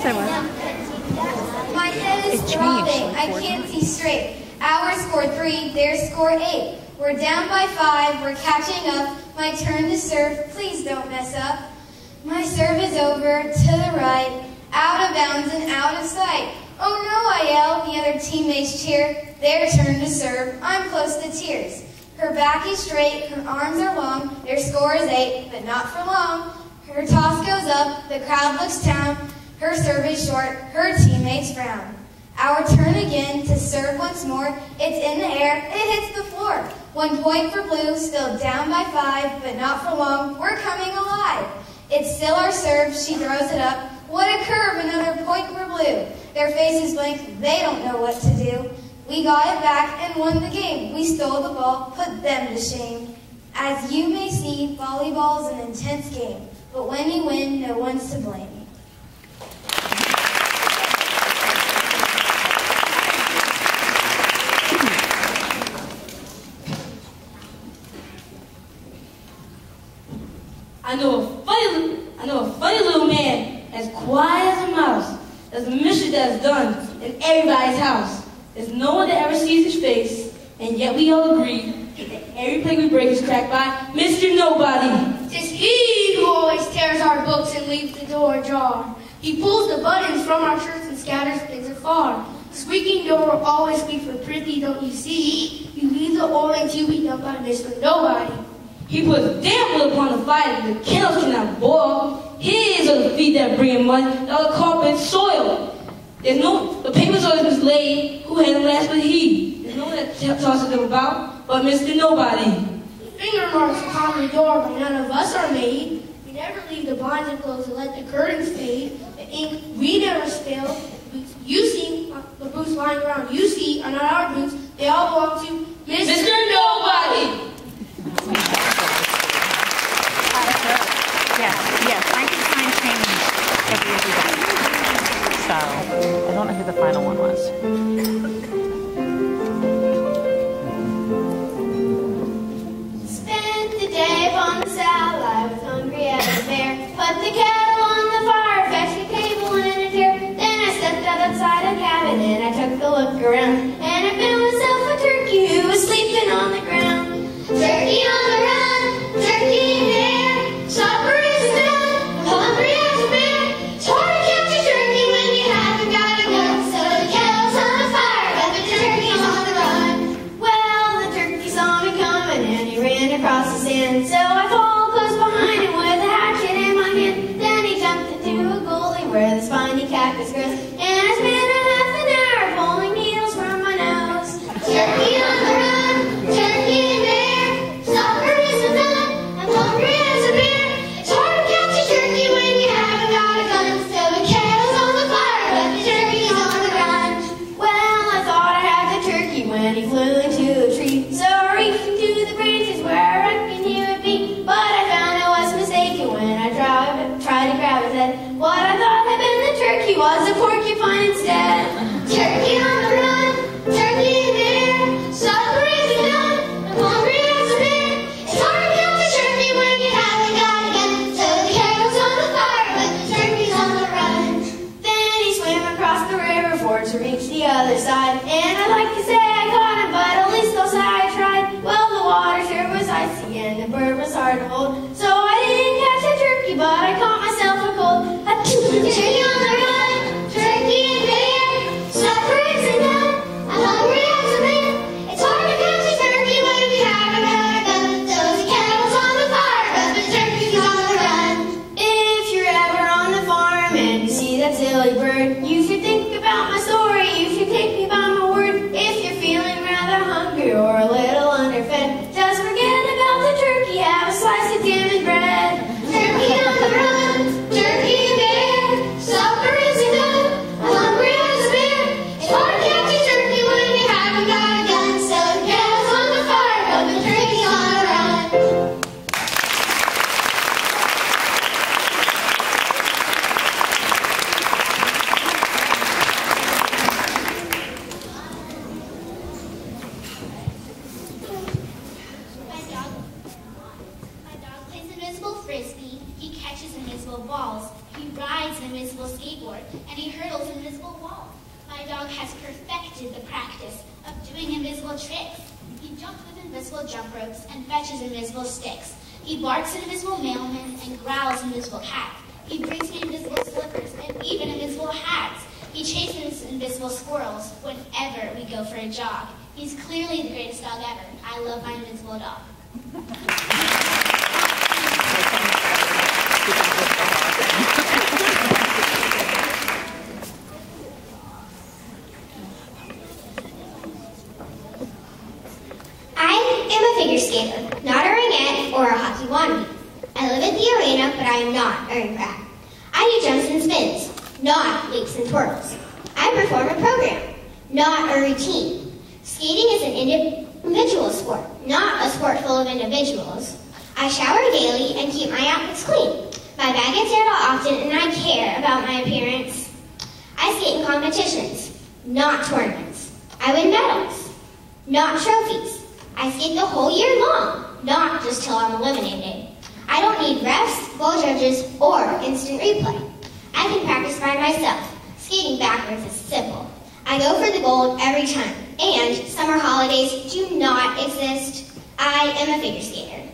said was. My head is throbbing. I can't see straight. Ours scored 3, theirs scored 8. We're down by 5. We're catching up. My turn to serve. Please don't mess up. My serve is over to the right. Out of bounds and out of sight. Oh no, I yell. The other teammates cheer. Their turn to serve. I'm close to tears. Her back is straight. Her arms are long. Their score is 8, but not for long. Her toss goes up. The crowd looks down. Her serve is short. Her teammates frown. Our turn again to serve once more. It's in the air. It hits the floor. 1 point for blue. Still down by 5, but not for long. We're coming alive. It's still our serve. She throws it up. What a curve. Another point for blue. Their faces blank. They don't know what to do. We got it back and won the game. We stole the ball. Put them to shame. As you may see, volleyball is an intense game. But when you win, no one's to blame. I know a funny little man, as quiet as a mouse. There's a mystery that's done in everybody's house. There's no one that ever sees his face, and yet we all agree that every plate we break is cracked by Mr. Nobody. It's he who always tears our books and leaves the door ajar. He pulls the buttons from our shirts and scatters things afar. Squeaking door will always squeak for prithee, don't you see? You leave the orange you be done by Mr. Nobody. He puts damp wood upon the fire that the kettles cannot boil. His are the feet that bring mud, the other carpet soil. The papers always mislaid. Who had them last but he? There's no one that tosses them about but Mr. Nobody. Finger marks upon the door, but none of us are made. We never leave the blinds enclosed and let the curtains fade. The ink we never spill. The boots you see, the boots lying around you see are not our boots. They all belong to Mr. Nobody. Yes, Frankenstein changed every day. So, I don't know who the final one was. Spent the day upon the saddle, I was hungry as a bear. Put the kettle on the fire, fetched a table and a chair. Then I stepped outside the cabin and I took a look around. And I found myself a turkey who was sleeping on the ground. Turkey on the run, turkey in the air. Supper is done, hungry as a bear. It's hard to catch a turkey when you haven't got a gun. So the kettle's on the fire, but the turkey's on the run. Well, the turkey saw me coming and he ran across the sand. So I followed close behind him with a hatchet in my hand. Then he jumped into a gully where the spiny cactus grows. And I spent a half an hour pulling needles from my nose. Turkey on the run, turkey in the air. Supper isn't done, I'm hungry as a bear. It's hard to catch a turkey when you haven't got a gun. So the kettle's on the fire, but the turkey's on the run. Well, I thought I had the turkey when he flew into a tree. So I reached into the branches where I reckoned he would be. But I found I was mistaken when I tried to grab his head. What I thought had been the turkey was a porcupine instead. Turkey on the run, turkey in the air. Supper isn't done, I'm hungry as a bear. It's hard to catch a turkey when you haven't got a gun. So the kettle's on the fire, but the turkey's on the run. Then he swam across the river for to reach the other side. And I'd like to say I caught him, but at least I'll say I tried. Well, the water sure was icy and the bird was hard to hold. So I didn't catch a turkey, but I caught myself a cold. Turkey on the run, turkey in the air. Supper isn't done, I'm hungry as a bear. It's hard to catch a turkey when you haven't got a gun. So the kettle's on the fire, but the turkey's on the run. If you're ever on the farm and you see that silly bird, you should think about my story, you should take me by my word. If you're feeling rather hungry or a little underfed, just forget about the turkey, have a slice of jam and bread. Turkey on the run, turkey in the air. Supper isn't done, I'm hungry as a bear. It's hard to catch a turkey when you haven't got a gun. So the kettle's on the fire, but the turkey's on the run. My dog plays invisible Frisbee. He catches invisible balls. He rides an invisible skateboard, and he hurdles an invisible wall. My dog has perfected the practice of doing invisible tricks. He jumps with invisible jump ropes and fetches invisible sticks. He barks at invisible mailmen and growls invisible cats. He brings me invisible slippers and even invisible hats. He chases invisible squirrels whenever we go for a jog. He's clearly the greatest dog ever. I love my invisible dog. I am a figure skater, not a ringette or a hockey wannabe. I live at the arena, but I am not a ring rat. I do jumps and spins, not leaps and twirls. I perform a program, not a routine. Skating is an individual sport, not a sport full of individuals. I shower daily and keep my outfits clean. My bag gets aired often and I care about my appearance. I skate in competitions, not tournaments. I win medals, not trophies. I skate the whole year long, not just till I'm eliminated. I don't need refs, goal judges, or instant replay. I can practice by myself. Skating backwards is simple. I go for the gold every time, and summer holidays do not exist. I am a figure skater.